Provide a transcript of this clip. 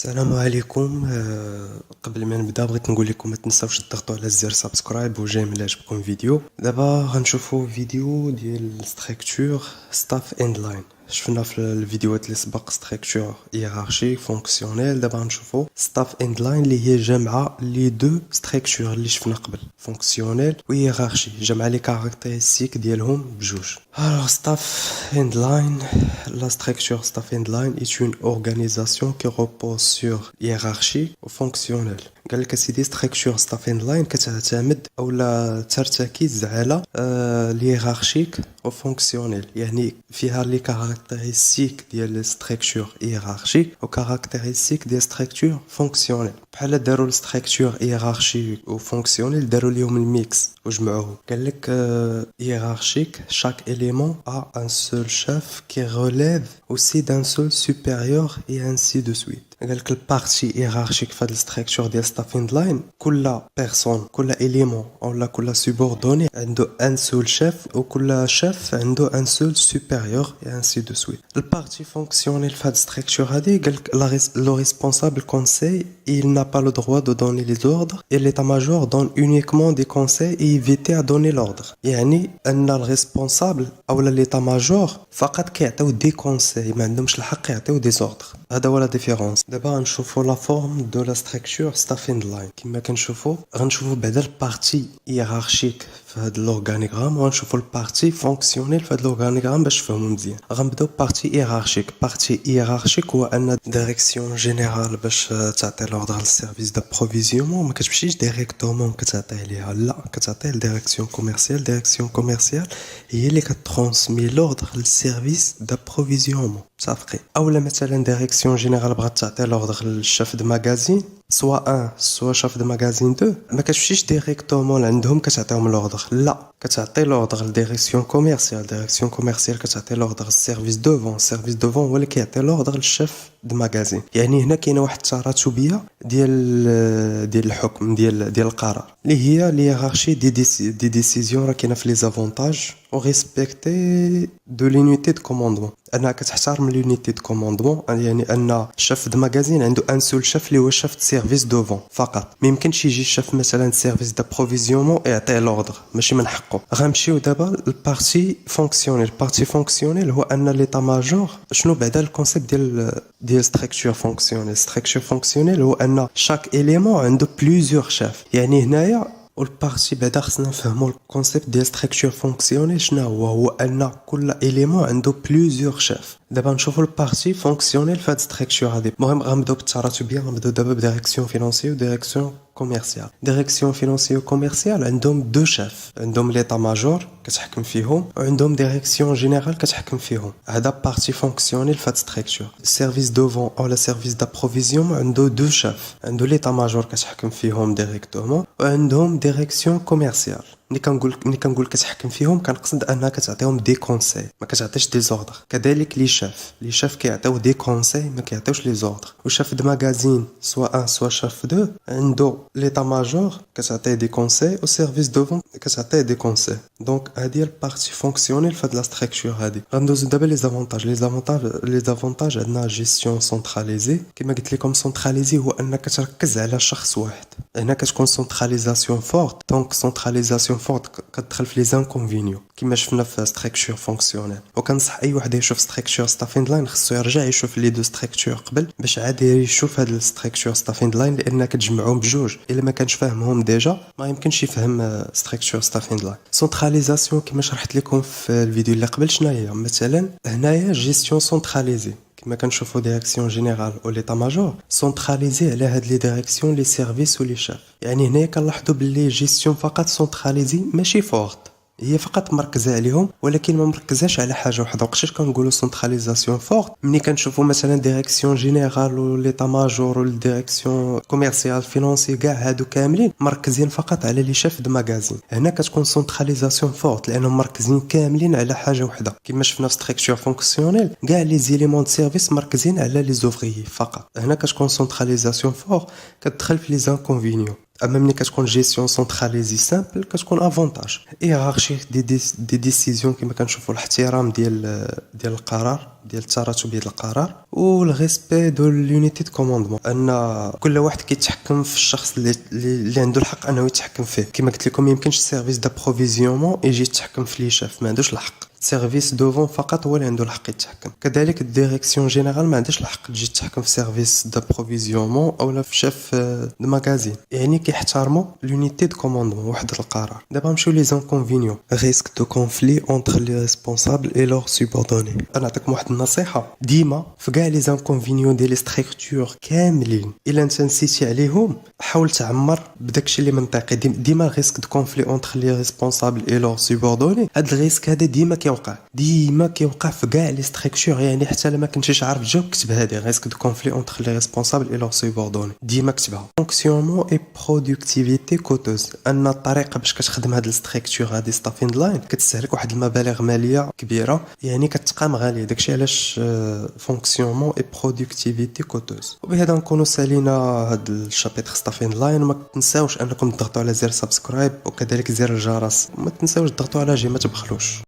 السلام عليكم. قبل ما نبدا بغيت نقول لكم ما تنساوش تضغطوا على زر سبسكرايب وجيم الا عجبكم الفيديو. دابا غنشوفوا فيديو ديال ستركتور ستاف اند لاين. شفنا في الفيديوهات اللي سبق ستركتور هيرارشيك فونكسيونيل. دابا غنشوفوا ستاف اند لاين اللي هي جامعه لي دو ستركتور اللي شفنا قبل فونكسيونيل و هيرارشي، جامعه لي كاركتيرستيك ديالهم بجوج. Alors, staff and line, la structure staff and line est une organisation qui repose sur hiérarchie ou fonctionnelle. قال لك سيدي structure staff and line كتعتمد اولا ترتكز على الهيرارشيك و فونكسيونيل، يعني فيها لي كاركتيرستيك ديال structure hiérarchique و كاركتيرستيك ديال structure فونكسيونيل. بحال داروا الستركتور hiérarchique و فونكسيونيل داروا ليهم الميكس وجمعوهم. قال لك hiérarchique chaque élément a un seul chef qui relève aussi d'un seul supérieur et ainsi de suite. قال لك البارتي هيرارشيك في هاد الستركتور ديال ستاف اند لاين كل بيرسون كل اليمون اولا كل سوبوردوني عنده ان سول شيف وكل شيف عنده ان سول سوبيريور et ainsi de suite. البارتي فونكسيونيل في هاد الستركتور هادي قال لك لو ريسبونسابل كونساي il n'a pas le droit de donner les ordres et l'état-major donne uniquement des conseils et éviter à donner l'ordre. يعني ان الريسبونسابل اولا ليتا-ماجور فقط كيعطيو دي كونساي، ما عندهمش الحق يعطيو دي زوردر. هذا هو لا ديفيرونس. دابا غنشوفوا لا فورم دو لا ستركتور ستاف اند لاين. كما كنشوفوا غنشوفوا بعدا البارتي هيرارشيك في هذا الاورغانيغرام وغنشوفوا البارتي فونكسيونيل في هذا الاورغانيغرام باش تفهموا مزيان. غنبداو بارتي هيرارشيك. بارتي هيرارشيك هو ان ديريكسيون جينيرال باش تعطي لوردر للسيرفيس دابروفيزيونمون، ما كتمشيش ديريكتومون كتعطيه ليها، لا كتعطيه لديريكسيون كوميرسيال. ديريكسيون كوميرسيال هي اللي كترونسمي لوردر للسيرفيس دابروفيزيونمون صافي. اولا مثلا ديريكسيون جينيرال بغات تعطي لوردر للشاف دو ماغازين سوا سوا شاف دو ماغازين 2، ما كتمشيش ديريكتومون عندهم كتعطيهم لوردر، لا كتعطي لوردر لديريكسيون كوميرسيال. ديريكسيون كوميرسيال كتعطي لوردر للسيرفيس دوفون. السيرفيس دوفون هو اللي كيعطي لوردر للشاف دو ماغازين. يعني هنا كاينه واحد التراتبيه ديال الحكم ديال القرار اللي هي ليغارشي دي ديسيزيون. راه كاينه في لي زافونتاج و ريسبكتي دو لونيتي دو كوموندمون، انها كتحترم لونيتي دو كوموندمون. يعني ان شاف دو ماغازين عنده ان سول شاف اللي هو شاف سيرفيس دوفون فقط. ما يمكنش يجي شاف مثلا سيرفيس دابروفيزيونمون يعطيه لوردر، ماشي من حقه. غنمشيو دابا للبارتي فونكسيونيل. البارتي فونكسيونيل هو ان ليتا ماجور. شنو بعدا الكونسيبت ديال ستركتور فونكسيونيل؟ ستركتور فونكسيونيل هو ان شاك اليمون عنده بليزيور شاف. يعني هنايا والبارتي بعدا خصنا نفهموا الكونسيبت ديال ستركتور فونكسيونيل شنو هو ان كل اليمون عنده بليزيور شاف. دابا نشوفوا البارتي فونكسيونيل في هاد ستركتور هادي. المهم غنبداو بالتراتبيه. غنبداو دابا بديريكسيون فينانسي وديريكسيون كوميرسيال. ديريكسيون فينانسي وكوميرسيال عندهم دو شاف، عندهم ليتا ماجور كتحكم فيهم وعندهم ديريكسيون جينيرال كتحكم فيهم. هذا بارتي فونكسيونيل في هاد ستركتور. السيرفيس دوفون او لا سيرفيس دابروفيزيون عنده دو شاف، عنده ليتا ماجور كتحكم فيهم ديريكتومون وعندهم ديريكسيون كوميرسيال. ملي كنقول كتحكم فيهم كنقصد انها كتعطيهم دي كونساي، ما كتعطيش دي زوردر. كذلك لي شاف كيعطيو دي كونساي، ما كيعطيوش لي زوردر. وشاف د ماغازين سوا سوا شاف 2 عنده ليتا ماجور كتعطيه دي كونساي وسيرفيس دوفون كتعطيه دي كونساي. دونك هذه هي البارتي فونكسيونيل في هاد لا ستركتور هادي. غندوزو دابا لي زافونتاج. عندنا جيستيون سونتراليزي. كما قلت لكم سونتراليزي هو انك تركز على شخص واحد. هنا كتكون سونتراليزاسيون فورت. دونك سونتراليزاسيون فورت كتدخل في لي زانكونفينيو كما شفنا في ستركتور فونكسيونيل. وكنصح اي واحد يشوف ستركتور ستاف اند لاين خصو يرجع يشوف لي دو ستركتور قبل باش عاد يشوف هاد الستركتور ستاف اند لاين، لان كتجمعهم بجوج. الا ما كانش فاهمهم ديجا ما يمكنش يفهم ستركتور ستاف اند لاين. سونتراليزاسيون كما شرحت لكم في الفيديو اللي قبل شنو هي. مثلا هنايا جيستيون سونتراليزي كما كنشوفوا ديريكسيون جينيرال او ليتا ماجور سونتراليزي على هاد لي ديريكسيون لي سيرفيس ولي شاف. يعني هنايا كنلاحظوا باللي جيستيون فقط سونتراليزي ماشي فورت، هي فقط مركزه عليهم ولكن ما مركزاش على حاجه وحده. وقتاش كنقولوا سونتراليزاسيون فورت؟ ملي كنشوفوا مثلا ديريكسيون جينيرال و ليتا ماجور و الديريكسيون كوميرسيال فينانسي كاع هادو كاملين مركزين فقط على لي شاف د ماغازين. هنا كتكون سونتراليزاسيون فورت لانهم مركزين كاملين على حاجه وحده. كما شفنا في ستركتور فونكسيونيل كاع لي زيليمون د سيرفيس مركزين على لي زوفريي فقط. هنا كتكون سونتراليزاسيون فورت كتدخل في لي زانكونفينيو. اما ملي كتكون جيستيون سونتراليزي سامبل كتكون افونتاج. هيرارشي دي ديسيزيون كما كنشوفوا، الاحترام ديال القرار، ديال التراتب ديال القرار، والريسبي دو لونيتي دو كوموندمون، ان كل واحد كيتحكم في الشخص اللي عنده الحق انه يتحكم فيه. كما قلت لكم يمكنش السيرفيس دابروفيزيونمون يجي يتحكم في لي شاف، ما عندوش الحق. سيرفيس دوفون فقط هو اللي عنده الحق يتحكم. كذلك الديريكسيون جينيرال ما عندهاش الحق تجي تتحكم في سيرفيس دابروفيزيونمون او في شاف دو ماغازين. يعني كيحترموا لونيتي دو كوموندمون، وحده القرار. دابا نمشيو لي زانكونفينيون. ريسك دو كونفلي اونتر لي ريسبونسابل اي لور سوبوردوني. انا نعطيكم واحد النصيحه، ديما في كاع لي زانكونفينيون ديال لي ستركتور كاملين الا انت نسيتي عليهم حاول تعمر بداكشي اللي منطقي. ديما ريسك دو كونفلي اونتر لي ريسبونسابل اي لور سوبوردوني، هاد الريسك هذا ديما كيوقع في كاع لي ستركتور. يعني حتى لما كنتيش عارف تجاوب كتب هذه ريسك دو كونفلي اونتر لي ريسبونسابل اي لور سوبوردوني، ديما كتبها. فونكسيونمون اي برودكتيفيتي كوتوز، ان الطريقه باش كتخدم هاد الستركتور هادي ستاف ان لاين كتستهلك واحد المبالغ ماليه كبيره، يعني كتقام غاليه. داكشي علاش فونكسيونمون اي برودكتيفيتي كوتوز. وبهذا نكونوا سالينا هاد الشابيتر ستاف ان لاين. ما تنساوش انكم تضغطوا على زر سبسكرايب وكذلك زر الجرس، وما تنساوش تضغطوا على جيم ما تبخلوش.